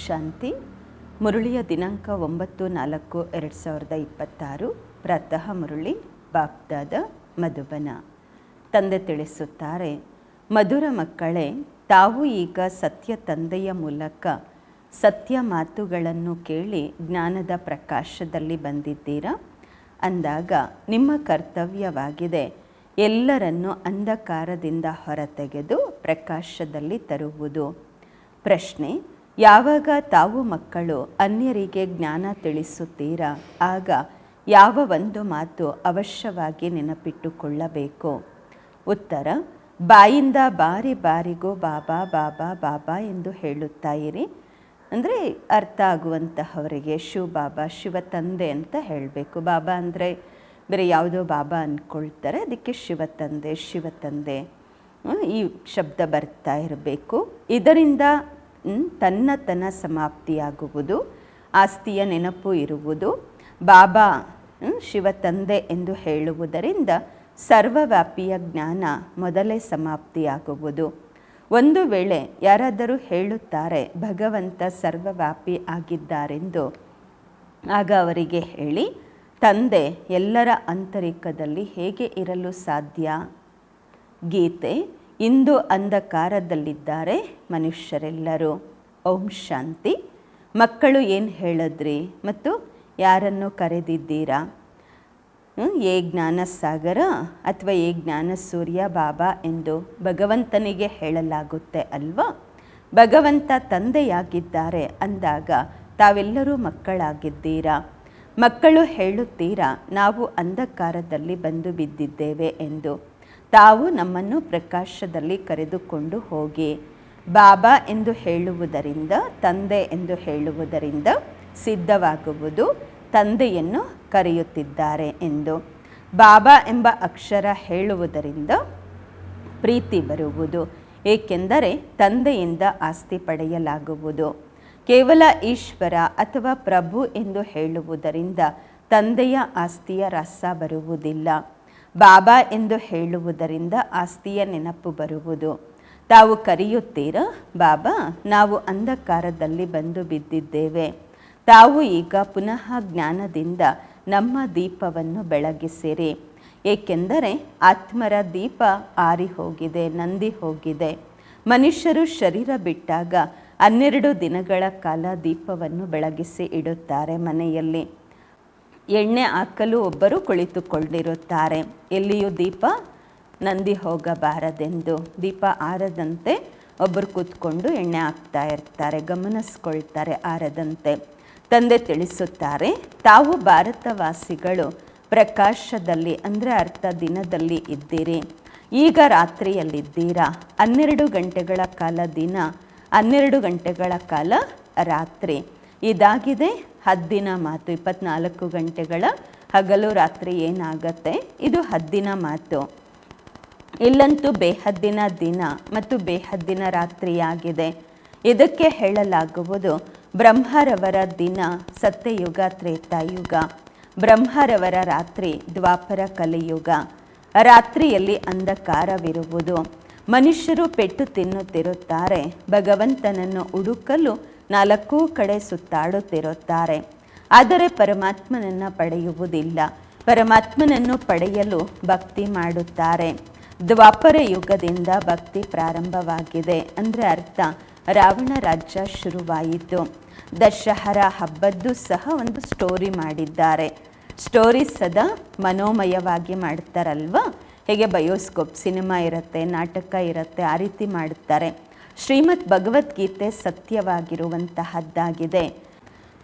ಶಾಂತಿ. ಮುರುಳಿಯ ದಿನಾಂಕ 9/4/2026. ಪ್ರಾತಃ ಮುರುಳಿ ಬಾಪ್ದಾದ ಮಧುಬನ. ತಂದೆ ತಿಳಿಸುತ್ತಾರೆ, ಮಧುರ ಮಕ್ಕಳೇ, ತಾವು ಈಗ ಸತ್ಯ ತಂದೆಯ ಮೂಲಕ ಸತ್ಯ ಮಾತುಗಳನ್ನು ಕೇಳಿ ಜ್ಞಾನದ ಪ್ರಕಾಶದಲ್ಲಿ ಬಂದಿದ್ದೀರಾ. ಅಂದಾಗ ನಿಮ್ಮ ಕರ್ತವ್ಯವಾಗಿದೆ ಎಲ್ಲರನ್ನೂ ಅಂಧಕಾರದಿಂದ ಹೊರತೆಗೆದು ಪ್ರಕಾಶದಲ್ಲಿ ತರುವುದು. ಪ್ರಶ್ನೆ: ಯಾವಾಗ ತಾವು ಮಕ್ಕಳು ಅನ್ಯರಿಗೆ ಜ್ಞಾನ ತಿಳಿಸುತ್ತೀರಾ, ಆಗ ಯಾವ ಒಂದು ಮಾತು ಅವಶ್ಯವಾಗಿ ನೆನಪಿಟ್ಟುಕೊಳ್ಳಬೇಕು? ಉತ್ತರ: ಬಾಯಿಂದ ಬಾರಿ ಬಾರಿಗೂ ಬಾಬಾ ಬಾಬಾ ಬಾಬಾ ಎಂದು ಹೇಳುತ್ತಾ ಇರಿ. ಅಂದರೆ ಅರ್ಥ ಆಗುವಂತಹವರಿಗೆ ಶಿವ ಬಾಬಾ, ಶಿವ ತಂದೆ ಅಂತ ಹೇಳಬೇಕು. ಬಾಬಾ ಅಂದರೆ ಬೇರೆ ಯಾವುದೋ ಬಾಬಾ ಅಂದ್ಕೊಳ್ತಾರೆ, ಅದಕ್ಕೆ ಶಿವ ತಂದೆ ಶಿವ ತಂದೆ ಈ ಶಬ್ದ ಬರ್ತಾ ಇರಬೇಕು. ಇದರಿಂದ ತನ್ನತನ ಸಮಾಪ್ತಿಯಾಗುವುದು, ಆಸ್ತಿಯ ನೆನಪು ಇರುವುದು. ಬಾಬಾ ಶಿವ ತಂದೆ ಎಂದು ಹೇಳುವುದರಿಂದ ಸರ್ವವ್ಯಾಪಿಯ ಜ್ಞಾನ ಮೊದಲೇ ಸಮಾಪ್ತಿಯಾಗುವುದು. ಒಂದು ವೇಳೆ ಯಾರಾದರೂ ಹೇಳುತ್ತಾರೆ ಭಗವಂತ ಸರ್ವವ್ಯಾಪಿ ಆಗಿದ್ದಾರೆಂದು, ಆಗ ಅವರಿಗೆ ಹೇಳಿ, ತಂದೆ ಎಲ್ಲರ ಆಂತರಿಕದಲ್ಲಿ ಹೇಗೆ ಇರಲು ಸಾಧ್ಯ? ಗೀತೆ: ಇಂದು ಅಂಧಕಾರದಲ್ಲಿದ್ದಾರೆ ಮನುಷ್ಯರೆಲ್ಲರೂ. ಓಂ ಶಾಂತಿ. ಮಕ್ಕಳು ಏನು ಹೇಳಿದ್ರಿ ಮತ್ತು ಯಾರನ್ನು ಕರೆದಿದ್ದೀರಾ? ಏ ಜ್ಞಾನ ಸಾಗರ ಅಥವಾ ಏ ಜ್ಞಾನ ಸೂರ್ಯ ಬಾಬಾ ಎಂದು ಭಗವಂತನಿಗೆ ಹೇಳಲಾಗುತ್ತೆ ಅಲ್ವಾ? ಭಗವಂತ ತಂದೆಯಾಗಿದ್ದಾರೆ ಅಂದಾಗ ತಾವೆಲ್ಲರೂ ಮಕ್ಕಳಾಗಿದ್ದೀರಾ. ಮಕ್ಕಳು ಹೇಳುತ್ತೀರಾ ನಾವು ಅಂಧಕಾರದಲ್ಲಿ ಬಂದು ಬಿದ್ದಿದ್ದೇವೆ ಎಂದು. ತಾವು ನಮ್ಮನ್ನು ಪ್ರಕಾಶದಲ್ಲಿ ಕರೆದುಕೊಂಡು ಹೋಗಿ. ಬಾಬಾ ಎಂದು ಹೇಳುವುದರಿಂದ, ತಂದೆ ಎಂದು ಹೇಳುವುದರಿಂದ ಸಿದ್ಧವಾಗುವುದು ತಂದೆಯನ್ನು ಕರೆಯುತ್ತಿದ್ದಾರೆ ಎಂದು. ಬಾಬಾ ಎಂಬ ಅಕ್ಷರ ಹೇಳುವುದರಿಂದ ಪ್ರೀತಿ ಬರುವುದು, ಏಕೆಂದರೆ ತಂದೆಯಿಂದ ಆಸ್ತಿ ಪಡೆಯಲಾಗುವುದು. ಕೇವಲ ಈಶ್ವರ ಅಥವಾ ಪ್ರಭು ಎಂದು ಹೇಳುವುದರಿಂದ ತಂದೆಯ ಆಸ್ತಿಯ ರಸ ಬರುವುದಿಲ್ಲ. ಬಾಬಾ ಎಂದು ಹೇಳುವುದರಿಂದ ಆಸ್ತಿಯ ನೆನಪು ಬರುವುದು. ತಾವು ಕರೆಯುತ್ತೀರಾ, ಬಾಬಾ ನಾವು ಅಂಧಕಾರದಲ್ಲಿ ಬಂದು ಬಿದ್ದಿದ್ದೇವೆ, ತಾವು ಈಗ ಪುನಃ ಜ್ಞಾನದಿಂದ ನಮ್ಮ ದೀಪವನ್ನು ಬೆಳಗಿಸಿರಿ. ಏಕೆಂದರೆ ಆತ್ಮರ ದೀಪ ಆರಿ ಹೋಗಿದೆ, ನಂದಿ ಹೋಗಿದೆ. ಮನುಷ್ಯರು ಶರೀರ ಬಿಟ್ಟಾಗ 12 ದಿನಗಳ ಕಾಲ ದೀಪವನ್ನು ಬೆಳಗಿಸಿ ಇಡುತ್ತಾರೆ. ಮನೆಯಲ್ಲಿ ಎಣ್ಣೆ ಹಾಕಲು ಒಬ್ಬರು ಕುಳಿತುಕೊಂಡಿರುತ್ತಾರೆ. ಎಲ್ಲಿಯೂ ದೀಪ ನಂದಿ ಹೋಗಬಾರದೆಂದು, ದೀಪ ಆರದಂತೆ ಒಬ್ಬರು ಕೂತ್ಕೊಂಡು ಎಣ್ಣೆ ಹಾಕ್ತಾ ಇರ್ತಾರೆ, ಗಮನಿಸ್ಕೊಳ್ತಾರೆ ಆರದಂತೆ. ತಂದೆ ತಿಳಿಸುತ್ತಾರೆ, ತಾವು ಭಾರತವಾಸಿಗಳು ಪ್ರಕಾಶದಲ್ಲಿ ಅಂದರೆ ಅರ್ಥ ದಿನದಲ್ಲಿ ಇದ್ದೀರಿ. ಈಗ ರಾತ್ರಿಯಲ್ಲಿದ್ದೀರಾ. 12 ಗಂಟೆಗಳ ಕಾಲ ದಿನ, 12 ಗಂಟೆಗಳ ಕಾಲ ರಾತ್ರಿ. ಇದಾಗಿದೆ ಹದ್ದಿನ ಮಾತು. 24 ಗಂಟೆಗಳ ಹಗಲು ರಾತ್ರಿ ಏನಾಗತ್ತೆ, ಇದು ಹದ್ದಿನ ಮಾತು. ಇಲ್ಲಂತೂ ಬೇಹದ್ದಿನ ದಿನ ಮತ್ತು ಬೇಹದ್ದಿನ ರಾತ್ರಿಯಾಗಿದೆ. ಇದಕ್ಕೆ ಹೇಳಲಾಗುವುದು ಬ್ರಹ್ಮರವರ ದಿನ ಸತ್ಯಯುಗ ತ್ರೇತಾಯುಗ, ಬ್ರಹ್ಮರವರ ರಾತ್ರಿ ದ್ವಾಪರ ಕಲಿಯುಗ. ರಾತ್ರಿಯಲ್ಲಿ ಅಂಧಕಾರವಿರುವುದು. ಮನುಷ್ಯರು ಪೆಟ್ಟು ತಿನ್ನುತ್ತಿರುತ್ತಾರೆ. ಭಗವಂತನನ್ನು ಹುಡುಕಲು 4 ಕಡೆ ಸುತ್ತಾಡುತ್ತಿರುತ್ತಾರೆ. ಆದರೆ ಪರಮಾತ್ಮನನ್ನು ಪಡೆಯುವುದಿಲ್ಲ. ಪರಮಾತ್ಮನನ್ನು ಪಡೆಯಲು ಭಕ್ತಿ ಮಾಡುತ್ತಾರೆ. ದ್ವಾಪರ ಯುಗದಿಂದ ಭಕ್ತಿ ಪ್ರಾರಂಭವಾಗಿದೆ. ಅಂದರೆ ಅರ್ಥ ರಾವಣ ರಾಜ್ಯ ಶುರುವಾಯಿತು. ದಶಹರ ಹಬ್ಬದ್ದು ಸಹ ಒಂದು ಸ್ಟೋರಿ ಮಾಡಿದ್ದಾರೆ. ಸ್ಟೋರಿ ಸದಾ ಮನೋಮಯವಾಗಿ ಮಾಡ್ತಾರಲ್ವ, ಹೇಗೆ ಬಯೋಸ್ಕೋಪ್ ಸಿನಿಮಾ ಇರುತ್ತೆ, ನಾಟಕ ಇರುತ್ತೆ, ಆ ರೀತಿ ಮಾಡುತ್ತಾರೆ. ಶ್ರೀಮದ್ ಭಗವದ್ಗೀತೆ ಸತ್ಯವಾಗಿರುವಂತಹದ್ದಾಗಿದೆ.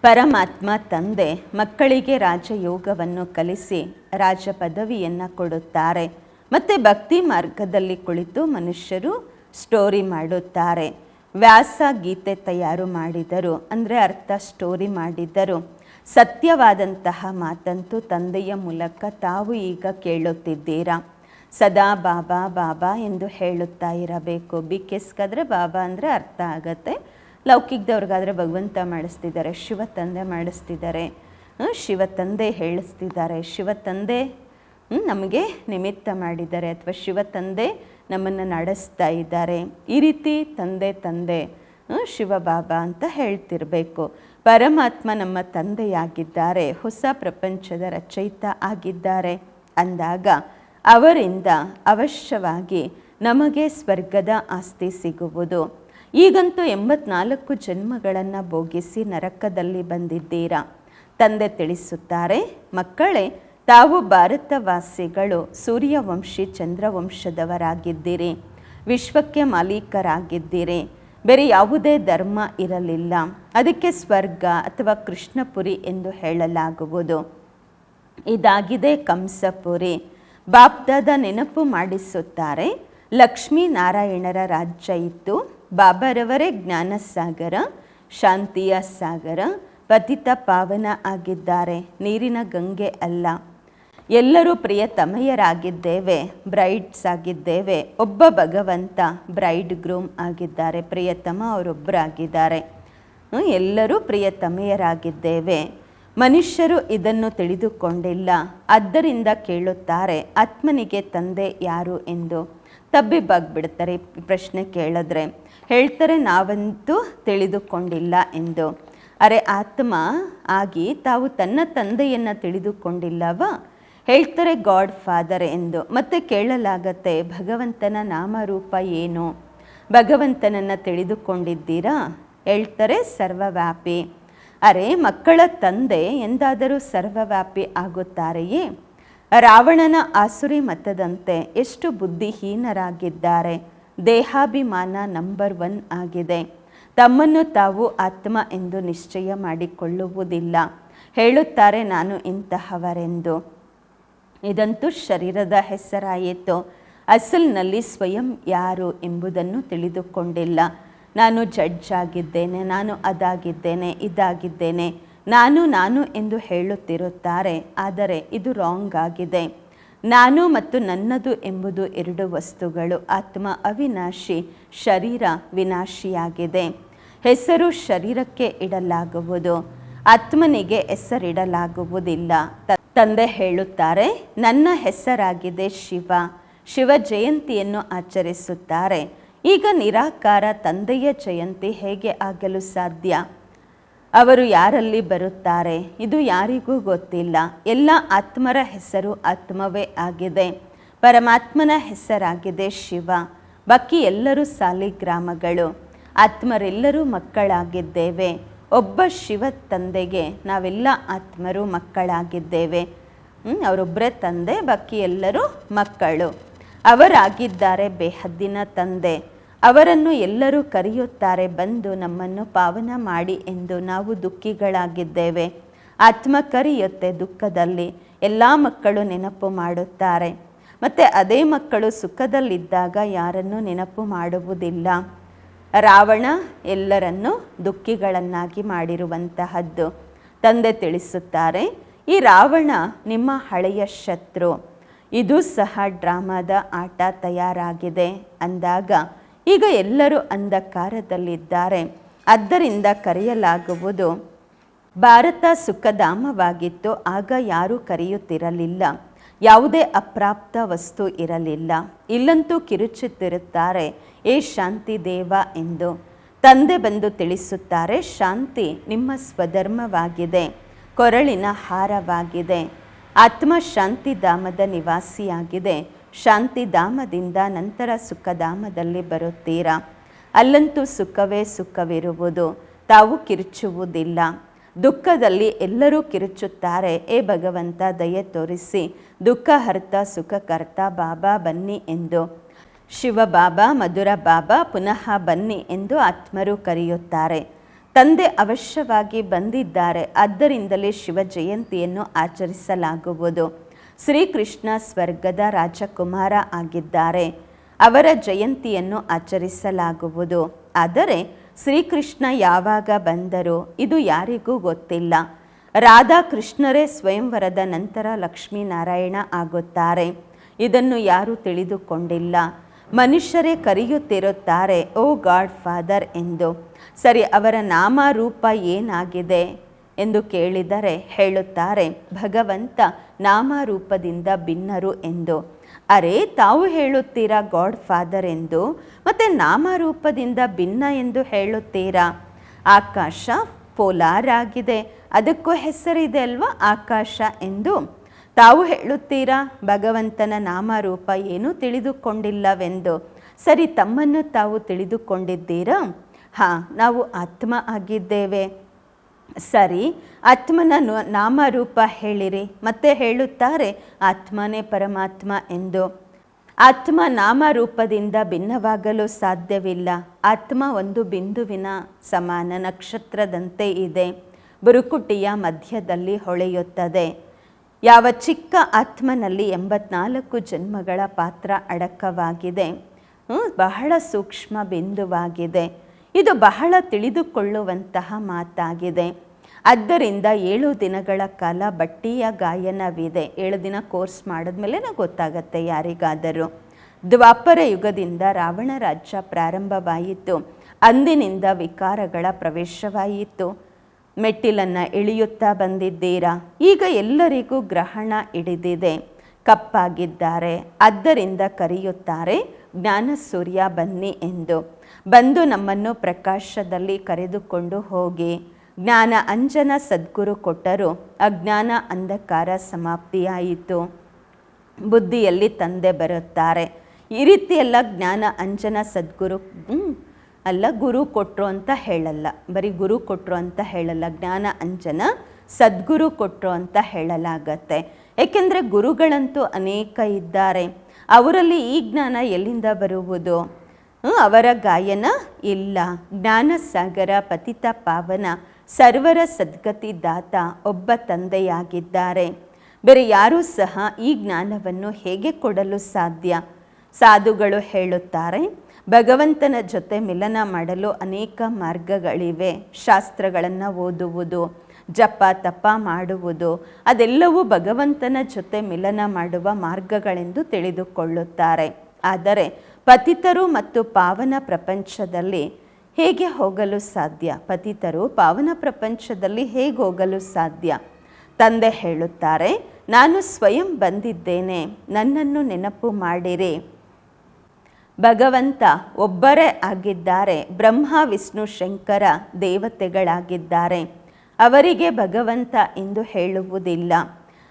ಪರಮಾತ್ಮ ತಂದೆ ಮಕ್ಕಳಿಗೆ ರಾಜಯೋಗವನ್ನು ಕಲಿಸಿ ರಾಜ ಪದವಿಯನ್ನು ಕೊಡುತ್ತಾರೆ. ಮತ್ತು ಭಕ್ತಿ ಮಾರ್ಗದಲ್ಲಿ ಕುಳಿತು ಮನುಷ್ಯರು ಸ್ಟೋರಿ ಮಾಡುತ್ತಾರೆ. ವ್ಯಾಸ ಗೀತೆ ತಯಾರು ಮಾಡಿದರು, ಅಂದರೆ ಅರ್ಥ ಸ್ಟೋರಿ ಮಾಡಿದ್ದರು. ಸತ್ಯವಾದಂತಹ ಮಾತಂತೂ ತಂದೆಯ ಮೂಲಕ ತಾವು ಈಗ ಕೇಳುತ್ತಿದ್ದೀರಾ. ಸದಾ ಬಾಬಾ ಬಾಬಾ ಎಂದು ಹೇಳುತ್ತಾ ಇರಬೇಕು. ಬಿಕೆಸ್ಗಾದರೆ ಬಾಬಾ ಅಂದರೆ ಅರ್ಥ ಆಗತ್ತೆ. ಲೌಕಿಕದವ್ರಿಗಾದರೆ ಭಗವಂತ ಮಾಡಿಸ್ತಿದ್ದಾರೆ, ಶಿವ ತಂದೆ ಮಾಡಿಸ್ತಿದ್ದಾರೆ, ಶಿವ ತಂದೆ ಹೇಳಿಸ್ತಿದ್ದಾರೆ, ಶಿವ ತಂದೆ ನಮಗೆ ನಿಮಿತ್ತ ಮಾಡಿದ್ದಾರೆ, ಅಥವಾ ಶಿವ ತಂದೆ ನಮ್ಮನ್ನು ನಡೆಸ್ತಾ ಇದ್ದಾರೆ. ಈ ರೀತಿ ತಂದೆ ತಂದೆ ಶಿವಬಾಬಾ ಅಂತ ಹೇಳ್ತಿರಬೇಕು. ಪರಮಾತ್ಮ ನಮ್ಮ ತಂದೆಯಾಗಿದ್ದಾರೆ, ಹೊಸ ಪ್ರಪಂಚದ ರಚಯಿತ ಆಗಿದ್ದಾರೆ ಅಂದಾಗ ಅವರಿಂದ ಅವಶ್ಯವಾಗಿ ನಮಗೆ ಸ್ವರ್ಗದ ಆಸ್ತಿ ಸಿಗುವುದು. ಈಗಂತೂ 84 ಜನ್ಮಗಳನ್ನು ಭೋಗಿಸಿ ನರಕದಲ್ಲಿ ಬಂದಿದ್ದೀರಾ. ತಂದೆ ತಿಳಿಸುತ್ತಾರೆ, ಮಕ್ಕಳೇ, ತಾವು ಭಾರತವಾಸಿಗಳು ಸೂರ್ಯವಂಶಿ ಚಂದ್ರವಂಶದವರಾಗಿದ್ದೀರಿ, ವಿಶ್ವಕ್ಕೆ ಮಾಲೀಕರಾಗಿದ್ದೀರಿ. ಬೇರೆ ಯಾವುದೇ ಧರ್ಮ ಇರಲಿಲ್ಲ, ಅದಕ್ಕೆ ಸ್ವರ್ಗ ಅಥವಾ ಕೃಷ್ಣಪುರಿ ಎಂದು ಹೇಳಲಾಗುವುದು. ಇದಾಗಿದೆ ಕಂಸಪುರಿ. ಬಾಪ್ದಾದ ನೆನಪು ಮಾಡಿಸುತ್ತಾರೆ, ಲಕ್ಷ್ಮೀನಾರಾಯಣರ ರಾಜ್ಯ ಇತ್ತು. ಬಾಬಾರವರೇ ಜ್ಞಾನಸಾಗರ, ಶಾಂತಿಯ ಸಾಗರ, ಪತಿತ ಪಾವನ ಆಗಿದ್ದಾರೆ, ನೀರಿನ ಗಂಗೆ ಅಲ್ಲ. ಎಲ್ಲರೂ ಪ್ರಿಯತಮೆಯರಾಗಿದ್ದೇವೆ, ಬ್ರೈಡ್ಸ್ ಆಗಿದ್ದೇವೆ. ಒಬ್ಬ ಭಗವಂತ ಬ್ರೈಡ್ ಗ್ರೂಮ್ ಆಗಿದ್ದಾರೆ, ಪ್ರಿಯತಮ ಅವರೊಬ್ಬರಾಗಿದ್ದಾರೆ. ಎಲ್ಲರೂ ಪ್ರಿಯತಮೆಯರಾಗಿದ್ದೇವೆ. ಮನುಷ್ಯರು ಇದನ್ನು ತಿಳಿದುಕೊಂಡಿಲ್ಲ. ಆದ್ದರಿಂದ ಕೇಳುತ್ತಾರೆ, ಆತ್ಮನಿಗೆ ತಂದೆ ಯಾರು ಎಂದು. ತಬ್ಬಿಬ್ಬಾಗ್ಬಿಡ್ತಾರೆ ಪ್ರಶ್ನೆ ಕೇಳಿದ್ರೆ. ಹೇಳ್ತಾರೆ, ನಾವಂತೂ ತಿಳಿದುಕೊಂಡಿಲ್ಲ ಎಂದು. ಅರೆ, ಆತ್ಮ ಆಗಿ ತಾವು ತನ್ನ ತಂದೆಯನ್ನು ತಿಳಿದುಕೊಂಡಿಲ್ಲವಾ? ಹೇಳ್ತಾರೆ, ಗಾಡ್ ಫಾದರ್ ಎಂದು. ಮತ್ತೆ ಕೇಳಲಾಗತ್ತೆ, ಭಗವಂತನ ನಾಮರೂಪ ಏನು? ಭಗವಂತನನ್ನು ತಿಳಿದುಕೊಂಡಿದ್ದೀರಾ? ಹೇಳ್ತಾರೆ, ಸರ್ವವ್ಯಾಪಿ. ಅರೆ, ಮಕ್ಕಳ ತಂದೆ ಎಂದಾದರೂ ಸರ್ವವ್ಯಾಪಿ ಆಗುತ್ತಾರೆಯೇ? ರಾವಣನ ಆಸುರಿ ಮತದಂತೆ ಎಷ್ಟು ಬುದ್ಧಿಹೀನರಾಗಿದ್ದಾರೆ. ದೇಹಾಭಿಮಾನ ನಂಬರ್ 1 ಆಗಿದೆ. ತಮ್ಮನ್ನು ತಾವು ಆತ್ಮ ಎಂದು ನಿಶ್ಚಯ ಮಾಡಿಕೊಳ್ಳುವುದಿಲ್ಲ. ಹೇಳುತ್ತಾರೆ, ನಾನು ಇಂತಹವರೆಂದು. ಇದಂತೂ ಶರೀರದ ಹೆಸರಾಯಿತು. ಅಸಲಿನಲ್ಲಿ ಸ್ವಯಂ ಯಾರು ಎಂಬುದನ್ನು ತಿಳಿದುಕೊಂಡಿಲ್ಲ. ನಾನು ಜಡ್ಜ್ ಆಗಿದ್ದೇನೆ, ನಾನು ಅದಾಗಿದ್ದೇನೆ, ಇದಾಗಿದ್ದೇನೆ, ನಾನು ಎಂದು ಹೇಳುತ್ತಿರುತ್ತಾರೆ. ಆದರೆ ಇದು ರಾಂಗ್ ಆಗಿದೆ. ನಾನು ಮತ್ತು ನನ್ನದು ಎಂಬುದು 2 ವಸ್ತುಗಳು. ಆತ್ಮ ಅವಿನಾಶಿ, ಶರೀರ ವಿನಾಶಿಯಾಗಿದೆ. ಹೆಸರು ಶರೀರಕ್ಕೆ ಇಡಲಾಗುವುದು, ಆತ್ಮನಿಗೆ ಹೆಸರಿಡಲಾಗುವುದಿಲ್ಲ. ತಂದೆ ಹೇಳುತ್ತಾರೆ, ನನ್ನ ಹೆಸರಾಗಿದೆ ಶಿವ. ಶಿವ ಜಯಂತಿಯನ್ನು ಆಚರಿಸುತ್ತಾರೆ. ಈಗ ನಿರಾಕಾರ ತಂದೆಯ ಜಯಂತಿ ಹೇಗೆ ಆಗಲು ಸಾಧ್ಯ? ಅವರು ಯಾರಲ್ಲಿ ಬರುತ್ತಾರೆ? ಇದು ಯಾರಿಗೂ ಗೊತ್ತಿಲ್ಲ. ಎಲ್ಲ ಆತ್ಮರ ಹೆಸರು ಆತ್ಮವೇ ಆಗಿದೆ. ಪರಮಾತ್ಮನ ಹೆಸರಾಗಿದೆ ಶಿವ. ಬಾಕಿ ಎಲ್ಲರೂ ಸಾಲಿಗ್ರಾಮಗಳು. ಆತ್ಮರೆಲ್ಲರೂ ಮಕ್ಕಳಾಗಿದ್ದೇವೆ. ಒಬ್ಬ ಶಿವ ತಂದೆಗೆ ನಾವೆಲ್ಲ ಆತ್ಮರು ಮಕ್ಕಳಾಗಿದ್ದೇವೆ. ಅವರೊಬ್ಬರೇ ತಂದೆ, ಬಾಕಿ ಎಲ್ಲರೂ ಮಕ್ಕಳು. ಅವರಾಗಿದ್ದಾರೆ ಬೇಹದ್ದಿನ ತಂದೆ. ಅವರನ್ನು ಎಲ್ಲರೂ ಕರೆಯುತ್ತಾರೆ, ಬಂದು ನಮ್ಮನ್ನು ಪಾವನ ಮಾಡಿ ಎಂದು. ನಾವು ದುಃಖಿಗಳಾಗಿದ್ದೇವೆ. ಆತ್ಮ ಕರೆಯುತ್ತೆ ದುಃಖದಲ್ಲಿ. ಎಲ್ಲ ಮಕ್ಕಳು ನೆನಪು ಮಾಡುತ್ತಾರೆ. ಮತ್ತು ಅದೇ ಮಕ್ಕಳು ಸುಖದಲ್ಲಿದ್ದಾಗ ಯಾರನ್ನು ನೆನಪು ಮಾಡುವುದಿಲ್ಲ. ರಾವಣ ಎಲ್ಲರನ್ನೂ ದುಃಖಿಗಳನ್ನಾಗಿ ಮಾಡಿರುವಂತಹದ್ದು. ತಂದೆ ತಿಳಿಸುತ್ತಾರೆ, ಈ ರಾವಣ ನಿಮ್ಮ ಹಳೆಯ ಶತ್ರು. ಇದು ಸಹ ಡ್ರಾಮಾದ ಆಟ ತಯಾರಾಗಿದೆ ಅಂದಾಗ ಈಗ ಎಲ್ಲರೂ ಅಂಧಕಾರದಲ್ಲಿದ್ದಾರೆ. ಆದ್ದರಿಂದ ಕರೆಯಲಾಗುವುದು, ಭಾರತ ಸುಖಧಾಮವಾಗಿತ್ತು. ಆಗ ಯಾರೂ ಕರೆಯುತ್ತಿರಲಿಲ್ಲ. ಯಾವುದೇ ಅಪ್ರಾಪ್ತ ವಸ್ತು ಇರಲಿಲ್ಲ. ಇಲ್ಲಂತೂ ಕಿರುಚುತ್ತಿರುತ್ತಾರೆ, ಏ ಶಾಂತಿ ದೇವ ಎಂದು. ತಂದೆ ಬಂದು ತಿಳಿಸುತ್ತಾರೆ, ಶಾಂತಿ ನಿಮ್ಮ ಸ್ವಧರ್ಮವಾಗಿದೆ, ಕೊರಳಿನ ಹಾರವಾಗಿದೆ. ಆತ್ಮ ಶಾಂತಿಧಾಮದ ನಿವಾಸಿಯಾಗಿದೆ. ಶಾಂತಿಧಾಮದಿಂದ ನಂತರ ಸುಖಧಾಮದಲ್ಲಿ ಬರುತ್ತೀರಾ. ಅಲ್ಲಂತೂ ಸುಖವೇ ಸುಖವಿರುವುದು. ತಾವು ಕಿರುಚುವುದಿಲ್ಲ. ದುಃಖದಲ್ಲಿ ಎಲ್ಲರೂ ಕಿರುಚುತ್ತಾರೆ, ಏ ಭಗವಂತ ದಯೆ ತೋರಿಸಿ, ದುಃಖ ಹರ್ತ ಸುಖಕರ್ತ ಬಾಬಾ ಬನ್ನಿ ಎಂದು. ಶಿವ ಬಾಬಾ, ಮಧುರ ಬಾಬಾ ಪುನಃ ಬನ್ನಿ ಎಂದು ಆತ್ಮರು ಕರೆಯುತ್ತಾರೆ. ತಂದೆ ಅವಶ್ಯವಾಗಿ ಬಂದಿದ್ದಾರೆ. ಆದ್ದರಿಂದಲೇ ಶಿವ ಜಯಂತಿಯನ್ನು ಆಚರಿಸಲಾಗುವುದು. ಶ್ರೀಕೃಷ್ಣ ಸ್ವರ್ಗದ ರಾಜಕುಮಾರ ಆಗಿದ್ದಾರೆ. ಅವರ ಜಯಂತಿಯನ್ನು ಆಚರಿಸಲಾಗುವುದು. ಆದರೆ ಶ್ರೀಕೃಷ್ಣ ಯಾವಾಗ ಬಂದರು ಇದು ಯಾರಿಗೂ ಗೊತ್ತಿಲ್ಲ. ರಾಧಾಕೃಷ್ಣರೇ ಸ್ವಯಂವರದ ನಂತರ ಲಕ್ಷ್ಮೀನಾರಾಯಣ ಆಗುತ್ತಾರೆ. ಇದನ್ನು ಯಾರೂ ತಿಳಿದುಕೊಂಡಿಲ್ಲ. ಮನುಷ್ಯರೇ ಕರೆಯುತ್ತಿರುತ್ತಾರೆ, ಓ ಗಾಡ್ ಫಾದರ್ ಎಂದು. ಸರಿ, ಅವರ ನಾಮ ರೂಪ ಏನಾಗಿದೆ? ಎಂದು ಕೇಳಿದರೆ ಹೇಳುತ್ತಾರೆ, ಭಗವಂತ ನಾಮರೂಪದಿಂದ ಭಿನ್ನರು ಎಂದು. ಅರೆ, ತಾವು ಹೇಳುತ್ತೀರಾ ಗಾಡ್ ಫಾದರ್ ಎಂದು, ಮತ್ತು ನಾಮರೂಪದಿಂದ ಭಿನ್ನ ಎಂದು ಹೇಳುತ್ತೀರಾ? ಆಕಾಶ ಪೋಲಾರ್ ಆಗಿದೆ, ಅದಕ್ಕೂ ಹೆಸರಿದೆ ಅಲ್ವಾ ಆಕಾಶ ಎಂದು. ತಾವು ಹೇಳುತ್ತೀರಾ ಭಗವಂತನ ನಾಮರೂಪ ಏನೂ ತಿಳಿದುಕೊಂಡಿಲ್ಲವೆಂದು. ಸರಿ, ತಮ್ಮನ್ನು ತಾವು ತಿಳಿದುಕೊಂಡಿದ್ದೀರಾ? ಹಾಂ, ನಾವು ಆತ್ಮ ಆಗಿದ್ದೇವೆ. ಸರಿ, ಆತ್ಮನ ನಾಮರೂಪ ಹೇಳಿರಿ. ಮತ್ತೆ ಹೇಳುತ್ತಾರೆ ಆತ್ಮನೇ ಪರಮಾತ್ಮ ಎಂದು. ಆತ್ಮ ನಾಮರೂಪದಿಂದ ಭಿನ್ನವಾಗಲು ಸಾಧ್ಯವಿಲ್ಲ. ಆತ್ಮ ಒಂದು ಬಿಂದುವಿನ ಸಮಾನ, ನಕ್ಷತ್ರದಂತೆ ಇದೆ, ಬುರುಕುಟಿಯ ಮಧ್ಯದಲ್ಲಿ ಹೊಳೆಯುತ್ತದೆ. ಯಾವ ಚಿಕ್ಕ ಆತ್ಮನಲ್ಲಿ 84 ಜನ್ಮಗಳ ಪಾತ್ರ ಅಡಕವಾಗಿದೆ. ಬಹಳ ಸೂಕ್ಷ್ಮ ಬಿಂದುವಾಗಿದೆ. ಇದು ಬಹಳ ತಿಳಿದುಕೊಳ್ಳುವಂತಹ ಮಾತಾಗಿದೆ. ಆದ್ದರಿಂದ 7 ದಿನಗಳ ಕಾಲ ಬಟ್ಟಿಯ ಗಾಯನವಿದೆ. 7 ದಿನ ಕೋರ್ಸ್ ಮಾಡಿದ್ಮೇಲೆ ಗೊತ್ತಾಗತ್ತೆ ಯಾರಿಗಾದರೂ. ದ್ವಾಪರ ಯುಗದಿಂದ ರಾವಣ ರಾಜ್ಯ ಪ್ರಾರಂಭವಾಯಿತು. ಅಂದಿನಿಂದ ವಿಕಾರಗಳ ಪ್ರವೇಶವಾಯಿತು. ಮೆಟ್ಟಿಲನ್ನು ಇಳಿಯುತ್ತಾ ಬಂದಿದ್ದೀರಾ. ಈಗ ಎಲ್ಲರಿಗೂ ಗ್ರಹಣ ಹಿಡಿದಿದೆ, ಕಪ್ಪಾಗಿದ್ದಾರೆ. ಆದ್ದರಿಂದ ಕರೆಯುತ್ತಾರೆ ಜ್ಞಾನ ಸೂರ್ಯ ಬನ್ನಿ ಎಂದು. ಬಂದು ನಮ್ಮನ್ನು ಪ್ರಕಾಶದಲ್ಲಿ ಕರೆದುಕೊಂಡು ಹೋಗಿ. ಜ್ಞಾನ ಅಂಜನ ಸದ್ಗುರು ಕೊಟ್ಟರು. ಅಜ್ಞಾನ ಅಂಧಕಾರ ಸಮಾಪ್ತಿಯಾಯಿತು. ಬುದ್ಧಿಯಲ್ಲಿ ತಂದೆ ಬರುತ್ತಾರೆ. ಈ ರೀತಿಯೆಲ್ಲ ಜ್ಞಾನ ಅಂಜನ ಸದ್ಗುರು ಅಲ್ಲ, ಗುರು ಕೊಟ್ಟರು ಅಂತ ಹೇಳಲ್ಲ, ಬರೀ ಗುರು ಕೊಟ್ಟರು ಅಂತ ಹೇಳಲ್ಲ, ಜ್ಞಾನ ಅಂಜನ ಸದ್ಗುರು ಕೊಟ್ಟರು ಅಂತ ಹೇಳಲಾಗತ್ತೆ. ಏಕೆಂದರೆ ಗುರುಗಳಂತೂ ಅನೇಕ ಇದ್ದಾರೆ. ಅವರಲ್ಲಿ ಈ ಜ್ಞಾನ ಎಲ್ಲಿಂದ ಬರುವುದು? ಅವರ ಗಾಯನ ಇಲ್ಲ. ಜ್ಞಾನ ಸಾಗರ ಪತಿತ ಪಾವನ ಸರ್ವರ ಸದ್ಗತಿ ದಾತ ಒಬ್ಬ ತಂದೆಯಾಗಿದ್ದಾರೆ. ಬೇರೆ ಯಾರೂ ಸಹ ಈ ಜ್ಞಾನವನ್ನು ಹೇಗೆ ಕೊಡಲು ಸಾಧ್ಯ? ಸಾಧುಗಳು ಹೇಳುತ್ತಾರೆ, ಭಗವಂತನ ಜೊತೆ ಮಿಲನ ಮಾಡಲು ಅನೇಕ ಮಾರ್ಗಗಳಿವೆ. ಶಾಸ್ತ್ರಗಳನ್ನು ಓದುವುದು, ಜಪ ತಪ ಮಾಡುವುದು, ಅದೆಲ್ಲವೂ ಭಗವಂತನ ಜೊತೆ ಮಿಲನ ಮಾಡುವ ಮಾರ್ಗಗಳೆಂದು ತಿಳಿದುಕೊಳ್ಳುತ್ತಾರೆ. ಆದರೆ ಪತಿತರು ಮತ್ತು ಪಾವನ ಪ್ರಪಂಚದಲ್ಲಿ ಹೇಗೆ ಹೋಗಲು ಸಾಧ್ಯ? ಪತಿತರು ಪಾವನ ಪ್ರಪಂಚದಲ್ಲಿ ಹೇಗೆ ಹೋಗಲು ಸಾಧ್ಯ? ತಂದೆ ಹೇಳುತ್ತಾರೆ, ನಾನು ಸ್ವಯಂ ಬಂದಿದ್ದೇನೆ, ನನ್ನನ್ನು ನೆನಪು ಮಾಡಿರಿ. ಭಗವಂತ ಒಬ್ಬರೇ ಆಗಿದ್ದಾರೆ. ಬ್ರಹ್ಮ ವಿಷ್ಣು ಶಂಕರ ದೇವತೆಗಳಾಗಿದ್ದಾರೆ. ಅವರಿಗೆ ಭಗವಂತ ಎಂದು ಹೇಳುವುದಿಲ್ಲ.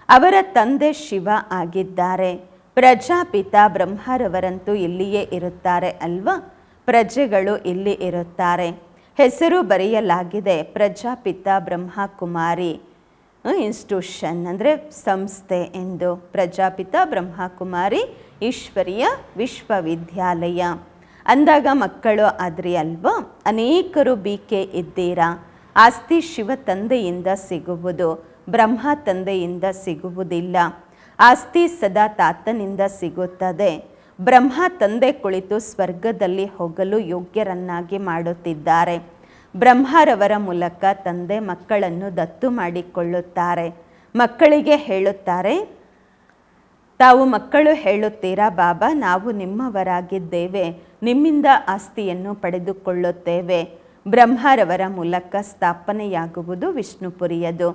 ಅವರ ತಂದೆ ಶಿವ ಆಗಿದ್ದಾರೆ. ಪ್ರಜಾಪಿತ ಬ್ರಹ್ಮರವರಂತೂ ಇಲ್ಲಿಯೇ ಇರುತ್ತಾರೆ ಅಲ್ವಾ? ಪ್ರಜೆಗಳು ಇಲ್ಲಿ ಇರುತ್ತಾರೆ. ಹೆಸರು ಬರೆಯಲಾಗಿದೆ ಪ್ರಜಾಪಿತ ಬ್ರಹ್ಮಕುಮಾರಿ ಇನ್ಸ್ಟಿಟ್ಯೂಷನ್, ಅಂದರೆ ಸಂಸ್ಥೆ ಎಂದು. ಪ್ರಜಾಪಿತ ಬ್ರಹ್ಮಕುಮಾರಿ ಈಶ್ವರೀಯ ವಿಶ್ವವಿದ್ಯಾಲಯ ಅಂದಾಗ ಮಕ್ಕಳು ಆದ್ರಿ ಅಲ್ವಾ? ಅನೇಕರು BK ಇದ್ದೀರಾ. ಆಸ್ತಿ ಶಿವ ತಂದೆಯಿಂದ ಸಿಗುವುದು, ಬ್ರಹ್ಮ ತಂದೆಯಿಂದ ಸಿಗುವುದಿಲ್ಲ. ಆಸ್ತಿ ಸದಾ ತಾತನಿಂದ ಸಿಗುತ್ತದೆ. ಬ್ರಹ್ಮ ತಂದೆ ಕುಳಿತು ಸ್ವರ್ಗದಲ್ಲಿ ಹೋಗಲು ಯೋಗ್ಯರನ್ನಾಗಿ ಮಾಡುತ್ತಿದ್ದಾರೆ. ಬ್ರಹ್ಮರವರ ಮೂಲಕ ತಂದೆ ಮಕ್ಕಳನ್ನು ದತ್ತು ಮಾಡಿಕೊಳ್ಳುತ್ತಾರೆ. ಮಕ್ಕಳಿಗೆ ಹೇಳುತ್ತಾರೆ, ತಾವು ಮಕ್ಕಳು ಹೇಳುತ್ತೀರಾ, ಬಾಬಾ ನಾವು ನಿಮ್ಮವರಾಗಿದ್ದೇವೆ, ನಿಮ್ಮಿಂದ ಆಸ್ತಿಯನ್ನು ಪಡೆದುಕೊಳ್ಳುತ್ತೇವೆ. ಬ್ರಹ್ಮರವರ ಮೂಲಕ ಸ್ಥಾಪನೆಯಾಗುವುದು ವಿಷ್ಣುಪುರಿಯದು.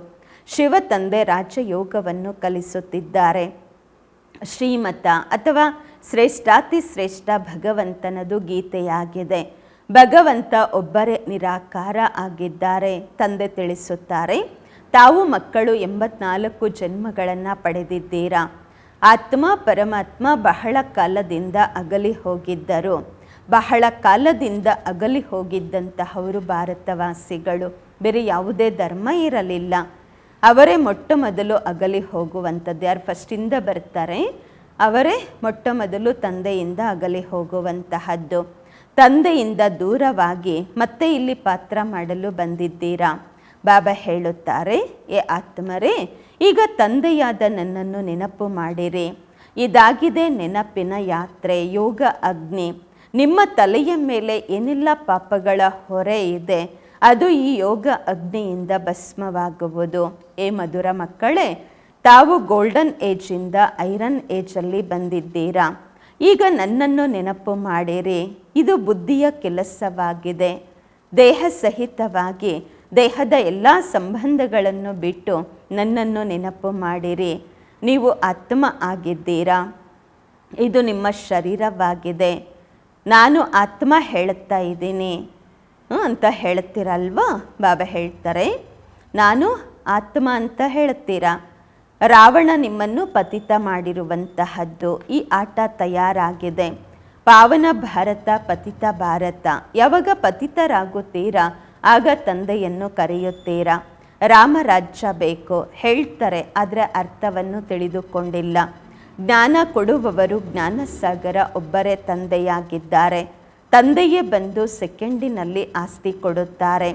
ಶಿವ ತಂದೆ ರಾಜಯೋಗವನ್ನು ಕಲಿಸುತ್ತಿದ್ದಾರೆ. ಶ್ರೀಮತ ಅಥವಾ ಶ್ರೇಷ್ಠಾತಿ ಶ್ರೇಷ್ಠ ಭಗವಂತನದು ಗೀತೆಯಾಗಿದೆ. ಭಗವಂತ ಒಬ್ಬರೇ ನಿರಾಕಾರ ಆಗಿದ್ದಾರೆ. ತಂದೆ ತಿಳಿಸುತ್ತಾರೆ, ತಾವು ಮಕ್ಕಳು 84 ಜನ್ಮಗಳನ್ನು ಪಡೆದಿದ್ದೀರಾ. ಆತ್ಮ ಪರಮಾತ್ಮ ಬಹಳ ಕಾಲದಿಂದ ಅಗಲಿ ಹೋಗಿದ್ದರು. ಬಹಳ ಕಾಲದಿಂದ ಅಗಲಿ ಹೋಗಿದ್ದಂತಹವರು ಭಾರತವಾಸಿಗಳು. ಬೇರೆ ಯಾವುದೇ ಧರ್ಮ ಇರಲಿಲ್ಲ. ಅವರೇ ಮೊಟ್ಟ ಮೊದಲು ಅಗಲಿ ಹೋಗುವಂಥದ್ದು. ಯಾರು ಫಸ್ಟಿಂದ ಬರ್ತಾರೆ ಅವರೇ ಮೊಟ್ಟ ಮೊದಲು ತಂದೆಯಿಂದ ಅಗಲಿ ಹೋಗುವಂತಹದ್ದು. ತಂದೆಯಿಂದ ದೂರವಾಗಿ ಮತ್ತೆ ಇಲ್ಲಿ ಪಾತ್ರ ಮಾಡಲು ಬಂದಿದ್ದೀರಾ. ಬಾಬಾ ಹೇಳುತ್ತಾರೆ, ಏ ಆತ್ಮರೇ, ಈಗ ತಂದೆಯಾದ ನನ್ನನ್ನು ನೆನಪು ಮಾಡಿರಿ. ಇದಾಗಿದೆ ನೆನಪಿನ ಯಾತ್ರೆ, ಯೋಗ ಅಗ್ನಿ. ನಿಮ್ಮ ತಲೆಯ ಮೇಲೆ ಏನೆಲ್ಲ ಪಾಪಗಳ ಹೊರೆ ಇದೆ, ಅದು ಈ ಯೋಗ ಅಗ್ನಿಯಿಂದ ಭಸ್ಮವಾಗುವುದು. ಏ ಮಧುರ ಮಕ್ಕಳೇ, ತಾವು ಗೋಲ್ಡನ್ ಏಜಿಂದ ಐರನ್ ಏಜಲ್ಲಿ ಬಂದಿದ್ದೀರಾ. ಈಗ ನನ್ನನ್ನು ನೆನಪು ಮಾಡಿರಿ. ಇದು ಬುದ್ಧಿಯ ಕೆಲಸವಾಗಿದೆ. ದೇಹ ಸಹಿತವಾಗಿ ದೇಹದ ಎಲ್ಲ ಸಂಬಂಧಗಳನ್ನು ಬಿಟ್ಟು ನನ್ನನ್ನು ನೆನಪು ಮಾಡಿರಿ. ನೀವು ಆತ್ಮ ಆಗಿದ್ದೀರಾ, ಇದು ನಿಮ್ಮ ಶರೀರವಾಗಿದೆ. ನಾನು ಆತ್ಮ ಹೇಳುತ್ತಾ ಇದ್ದೀನಿ ಅಂತ ಹೇಳ್ತೀರಲ್ವಾ? ಬಾಬಾ ಹೇಳ್ತಾರೆ, ನಾನು ಆತ್ಮ ಅಂತ ಹೇಳ್ತೀರಾ. ರಾವಣ ನಿಮ್ಮನ್ನು ಪತಿತ ಮಾಡಿರುವಂತಹದ್ದು. ಈ ಆಟ ತಯಾರಾಗಿದೆ. ಪಾವನ ಭಾರತ, ಪತಿತ ಭಾರತ. ಯಾವಾಗ ಪತಿತರಾಗುತ್ತೀರಾ ಆಗ ತಂದೆಯನ್ನು ಕರೆಯುತ್ತೀರಾ. ರಾಮರಾಜ್ಯ ಬೇಕು ಹೇಳ್ತಾರೆ, ಆದರೆ ಅರ್ಥವನ್ನು ತಿಳಿದುಕೊಂಡಿಲ್ಲ. ಜ್ಞಾನ ಕೊಡುವವರು ಜ್ಞಾನಸಾಗರ ಒಬ್ಬರೇ ತಂದೆಯಾಗಿದ್ದಾರೆ. ತಂದೆಯೇ ಬಂದು ಸೆಕೆಂಡಿನಲ್ಲಿ ಆಸ್ತಿ ಕೊಡುತ್ತಾರೆ.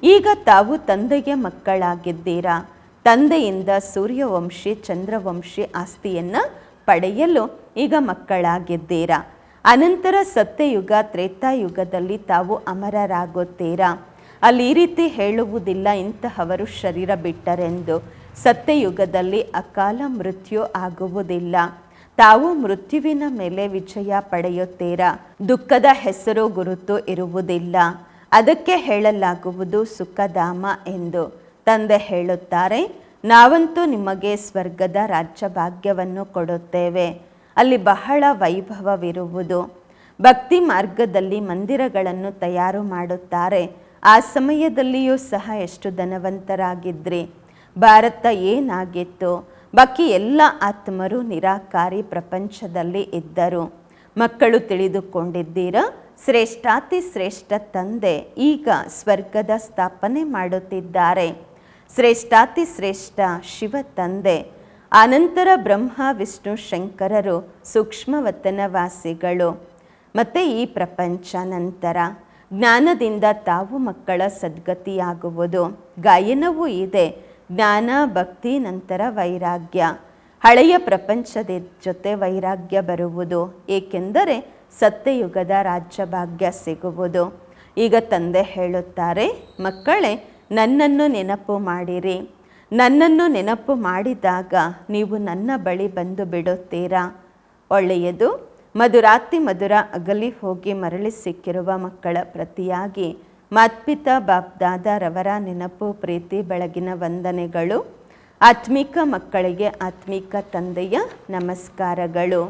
ಈಗ ತಾವು ತಂದೆಗೆ ಮಕ್ಕಳಾಗಿದ್ದೀರಾ. ತಂದೆಯಿಂದ ಸೂರ್ಯವಂಶಿ ಚಂದ್ರವಂಶಿ ಆಸ್ತಿಯನ್ನು ಪಡೆಯಲು ಈಗ ಮಕ್ಕಳಾಗಿದ್ದೀರಾ. ಅನಂತರ ಸತ್ಯಯುಗ ತ್ರೇತಾಯುಗದಲ್ಲಿ ತಾವು ಅಮರರಾಗುತ್ತೀರಾ. ಅಲ್ಲಿ ಈ ರೀತಿ ಹೇಳುವುದಿಲ್ಲ ಇಂತಹವರು ಶರೀರ ಬಿಟ್ಟರೆಂದು. ಸತ್ಯಯುಗದಲ್ಲಿ ಅಕಾಲ ಮೃತ್ಯು ಆಗುವುದಿಲ್ಲ. ತಾವು ಮೃತ್ಯುವಿನ ಮೇಲೆ ವಿಜಯ ಪಡೆಯುತ್ತೀರಾ. ದುಃಖದ ಹೆಸರು ಗುರುತು ಇರುವುದಿಲ್ಲ. ಅದಕ್ಕೆ ಹೇಳಲಾಗುವುದು ಸುಖಧಾಮ ಎಂದು. ತಂದೆ ಹೇಳುತ್ತಾರೆ, ನಾವಂತೂ ನಿಮಗೆ ಸ್ವರ್ಗದ ರಾಜ್ಯ ಭಾಗ್ಯವನ್ನು ಕೊಡುತ್ತೇವೆ. ಅಲ್ಲಿ ಬಹಳ ವೈಭವವಿರುವುದು. ಭಕ್ತಿ ಮಾರ್ಗದಲ್ಲಿ ಮಂದಿರಗಳನ್ನು ತಯಾರು ಮಾಡುತ್ತಾರೆ. ಆ ಸಮಯದಲ್ಲಿಯೂ ಸಹ ಎಷ್ಟು ಧನವಂತರಾಗಿದ್ರಿ. ಭಾರತ ಏನಾಗಿತ್ತು? ಬಾಕಿ ಎಲ್ಲ ಆತ್ಮರು ನಿರಾಕಾರಿ ಪ್ರಪಂಚದಲ್ಲಿ ಇದ್ದರು. ಮಕ್ಕಳು ತಿಳಿದುಕೊಂಡಿದ್ದೀರಾ, ಶ್ರೇಷ್ಠಾತಿ ಶ್ರೇಷ್ಠ ತಂದೆ ಈಗ ಸ್ವರ್ಗದ ಸ್ಥಾಪನೆ ಮಾಡುತ್ತಿದ್ದಾರೆ. ಶ್ರೇಷ್ಠಾತಿ ಶ್ರೇಷ್ಠ ಶಿವ ತಂದೆ. ಆನಂತರ ಬ್ರಹ್ಮ ವಿಷ್ಣು ಶಂಕರರು ಸೂಕ್ಷ್ಮವತನವಾಸಿಗಳು. ಮತ್ತು ಈ ಪ್ರಪಂಚ ನಂತರ ಜ್ಞಾನದಿಂದ ತಾವು ಮಕ್ಕಳ ಸದ್ಗತಿಯಾಗುವುದು. ಗಾಯನವೂ ಇದೆ, ಜ್ಞಾನ ಭಕ್ತಿ ನಂತರ ವೈರಾಗ್ಯ. ಹಳೆಯ ಪ್ರಪಂಚದ ಜೊತೆ ವೈರಾಗ್ಯ ಬರುವುದು, ಏಕೆಂದರೆ ಸತ್ಯಯುಗದ ರಾಜ್ಯಭಾಗ್ಯ ಸಿಗುವುದು. ಈಗ ತಂದೆ ಹೇಳುತ್ತಾರೆ, ಮಕ್ಕಳೇ ನನ್ನನ್ನು ನೆನಪು ಮಾಡಿರಿ. ನನ್ನನ್ನು ನೆನಪು ಮಾಡಿದಾಗ ನೀವು ನನ್ನ ಬಳಿ ಬಂದು ಬಿಡುತ್ತೀರಾ. ಒಳ್ಳೆಯದು. ಮಧುರಾತಿ ಮಧುರ ಅಗಲಿ ಹೋಗಿ ಮರಳಿ ಸಿಕ್ಕಿರುವ ಮಕ್ಕಳ ಪ್ರತಿಯಾಗಿ ಮಾತ್ಪಿತಾ ಬಾಪ್ದಾದರವರ ನೆನಪು ಪ್ರೀತಿ ಬೆಳಗಿನ ವಂದನೆಗಳು. ಆತ್ಮಿಕ ಮಕ್ಕಳಿಗೆ ಆತ್ಮಿಕ ತಂದೆಯ ನಮಸ್ಕಾರಗಳು.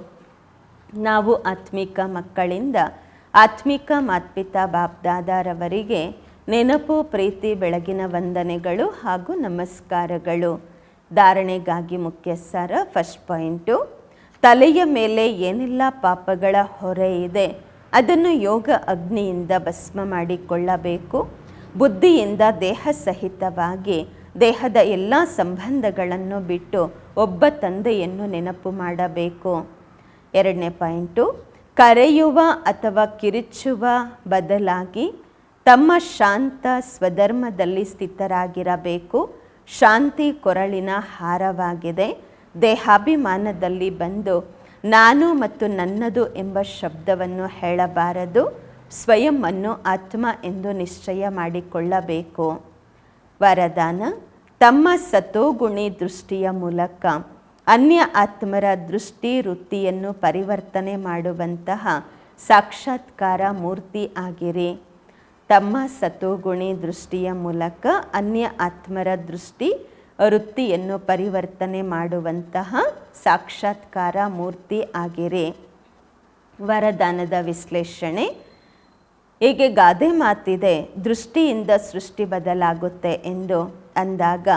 ನಾವು ಆತ್ಮಿಕ ಮಕ್ಕಳಿಂದ ಆತ್ಮಿಕ ಮಾತ್ಪಿತಾ ಬಾಪ್ದಾದರವರಿಗೆ ನೆನಪು ಪ್ರೀತಿ ಬೆಳಗಿನ ವಂದನೆಗಳು ಹಾಗೂ ನಮಸ್ಕಾರಗಳು. ಧಾರಣೆಗಾಗಿ ಮುಖ್ಯ ಸಾರ. ಫಸ್ಟ್ ಪಾಯಿಂಟು, ತಲೆಯ ಮೇಲೆ ಏನೆಲ್ಲ ಪಾಪಗಳ ಹೊರೆ ಇದೆ ಅದನ್ನು ಯೋಗ ಅಗ್ನಿಯಿಂದ ಭಸ್ಮ ಮಾಡಿಕೊಳ್ಳಬೇಕು. ಬುದ್ಧಿಯಿಂದ ದೇಹ ಸಹಿತವಾಗಿ ದೇಹದ ಎಲ್ಲ ಸಂಬಂಧಗಳನ್ನು ಬಿಟ್ಟು ಒಬ್ಬ ತಂದೆಯನ್ನು ನೆನಪು ಮಾಡಬೇಕು. ಎರಡನೇ ಪಾಯಿಂಟು, ಕರೆಯುವ ಅಥವಾ ಕಿರಿಚುವ ಬದಲಾಗಿ ತಮ್ಮ ಶಾಂತ ಸ್ವಧರ್ಮದಲ್ಲಿ ಸ್ಥಿತರಾಗಿರಬೇಕು. ಶಾಂತಿ ಕೊರಳಿನ ಹಾರವಾಗಿದೆ. ದೇಹಾಭಿಮಾನದಲ್ಲಿ ಬಂದು ನಾನು ಮತ್ತು ನನ್ನದು ಎಂಬ ಶಬ್ದವನ್ನು ಹೇಳಬಾರದು. ಸ್ವಯಂವನ್ನು ಆತ್ಮ ಎಂದು ನಿಶ್ಚಯ ಮಾಡಿಕೊಳ್ಳಬೇಕು. ವರದಾನ, ತಮ್ಮ ಸತೋಗುಣಿ ದೃಷ್ಟಿಯ ಮೂಲಕ ಅನ್ಯ ಆತ್ಮರ ದೃಷ್ಟಿ ವೃತ್ತಿಯನ್ನು ಪರಿವರ್ತನೆ ಮಾಡುವಂತಹ ಸಾಕ್ಷಾತ್ಕಾರ ಮೂರ್ತಿ ಆಗಿರಿ. ತಮ್ಮ ಸತೋಗುಣಿ ದೃಷ್ಟಿಯ ಮೂಲಕ ಅನ್ಯ ಆತ್ಮರ ದೃಷ್ಟಿ ವೃತ್ತಿಯನ್ನು ಪರಿವರ್ತನೆ ಮಾಡುವಂತಹ ಸಾಕ್ಷಾತ್ಕಾರ ಮೂರ್ತಿ ಆಗಿರಿ. ವರದಾನದ ವಿಶ್ಲೇಷಣೆ. ಹೀಗೆ ಗಾದೆ ಮಾತಿದೆ, ದೃಷ್ಟಿಯಿಂದ ಸೃಷ್ಟಿ ಬದಲಾಗುತ್ತೆ ಎಂದು ಅಂದಾಗ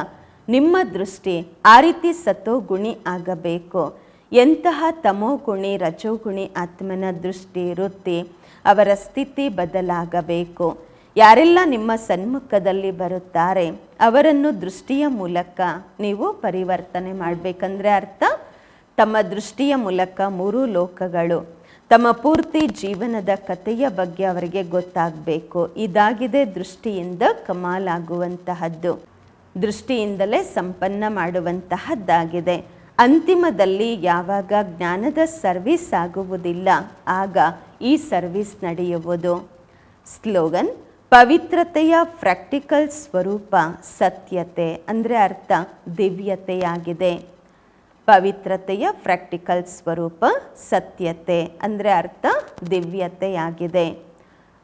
ನಿಮ್ಮ ದೃಷ್ಟಿ ಆ ರೀತಿ ಸತೋಗುಣಿ ಆಗಬೇಕು. ಎಂತಹ ತಮೋಗುಣಿ ರಜೋಗುಣಿ ಆತ್ಮನ ದೃಷ್ಟಿ ವೃತ್ತಿ ಅವರ ಸ್ಥಿತಿ ಬದಲಾಗಬೇಕು. ಯಾರೆಲ್ಲ ನಿಮ್ಮ ಸನ್ಮುಖದಲ್ಲಿ ಬರುತ್ತಾರೆ ಅವರನ್ನು ದೃಷ್ಟಿಯ ಮೂಲಕ ನೀವು ಪರಿವರ್ತನೆ ಮಾಡಬೇಕಂದ್ರೆ ಅರ್ಥ, ತಮ್ಮ ದೃಷ್ಟಿಯ ಮೂಲಕ ಮೂರು ಲೋಕಗಳು, ತಮ್ಮ ಪೂರ್ತಿ ಜೀವನದ ಕಥೆಯ ಬಗ್ಗೆ ಅವರಿಗೆ ಗೊತ್ತಾಗಬೇಕು. ಇದಾಗಿದೆ ದೃಷ್ಟಿಯಿಂದ ಕಮಾಲಾಗುವಂತಹದ್ದು, ದೃಷ್ಟಿಯಿಂದಲೇ ಸಂಪನ್ನ ಮಾಡುವಂತಹದ್ದಾಗಿದೆ. ಅಂತಿಮದಲ್ಲಿ ಯಾವಾಗ ಜ್ಞಾನದ ಸರ್ವಿಸ್ ಆಗುವುದಿಲ್ಲ ಆಗ ಈ ಸರ್ವಿಸ್ ನಡೆಯುವುದು. ಸ್ಲೋಗನ್, ಪವಿತ್ರತೆಯ ಪ್ರಾಕ್ಟಿಕಲ್ ಸ್ವರೂಪ ಸತ್ಯತೆ, ಅಂದರೆ ಅರ್ಥ ದಿವ್ಯತೆಯಾಗಿದೆ. ಪವಿತ್ರತೆಯ ಪ್ರಾಕ್ಟಿಕಲ್ ಸ್ವರೂಪ ಸತ್ಯತೆ ಅಂದರೆ ಅರ್ಥ ದಿವ್ಯತೆಯಾಗಿದೆ.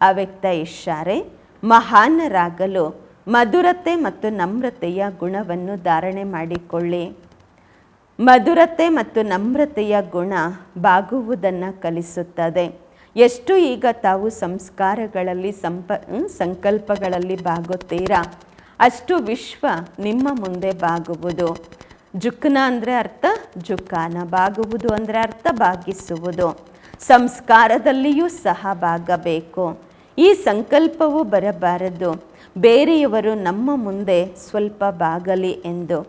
ಅವ್ಯಕ್ತ ಇಶಾರೆ, ಮಹಾನರಾಗಲು ಮಧುರತೆ ಮತ್ತು ನಮ್ರತೆಯ ಗುಣವನ್ನು ಧಾರಣೆ ಮಾಡಿಕೊಳ್ಳಿ. ಮಧುರತೆ ಮತ್ತು ನಮ್ರತೆಯ ಗುಣ ಬಾಗುವುದನ್ನು ಕಲಿಸುತ್ತದೆ. ಎಷ್ಟು ಈಗ ತಾವು ಸಂಸ್ಕಾರಗಳಲ್ಲಿ ಸಂಕಲ್ಪಗಳಲ್ಲಿ ಬಾಗುತ್ತೀರಾ ಅಷ್ಟು ವಿಶ್ವ ನಿಮ್ಮ ಮುಂದೆ ಬಾಗುವುದು. ಜುಕ್ನ ಅಂದರೆ ಅರ್ಥ ಜುಕಾನ, ಬಾಗುವುದು ಅಂದರೆ ಅರ್ಥ ಬಾಗಿಸುವುದು. ಸಂಸ್ಕಾರದಲ್ಲಿಯೂ ಸಹ ಬಾಗಬೇಕು. ಈ ಸಂಕಲ್ಪವು ಬರಬಾರದು ಬೇರೆಯವರು ನಮ್ಮ ಮುಂದೆ ಸ್ವಲ್ಪ ಬಾಗಲಿ ಎಂದು.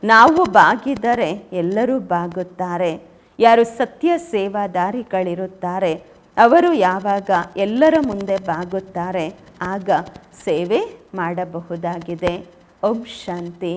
ನಾವು ಬಾಗಿದರೆ ಎಲ್ಲರೂ ಬಾಗುತ್ತಾರೆ. ಯಾರು ಸತ್ಯ ಸೇವಾದಾರಿಗಳಿರುತ್ತಾರೆ ಅವರು ಯಾವಾಗ ಎಲ್ಲರ ಮುಂದೆ ಬಾಗುತ್ತಾರೆ ಆಗ ಸೇವೆ ಮಾಡಬಹುದಾಗಿದೆ. ಓಂ ಶಾಂತಿ.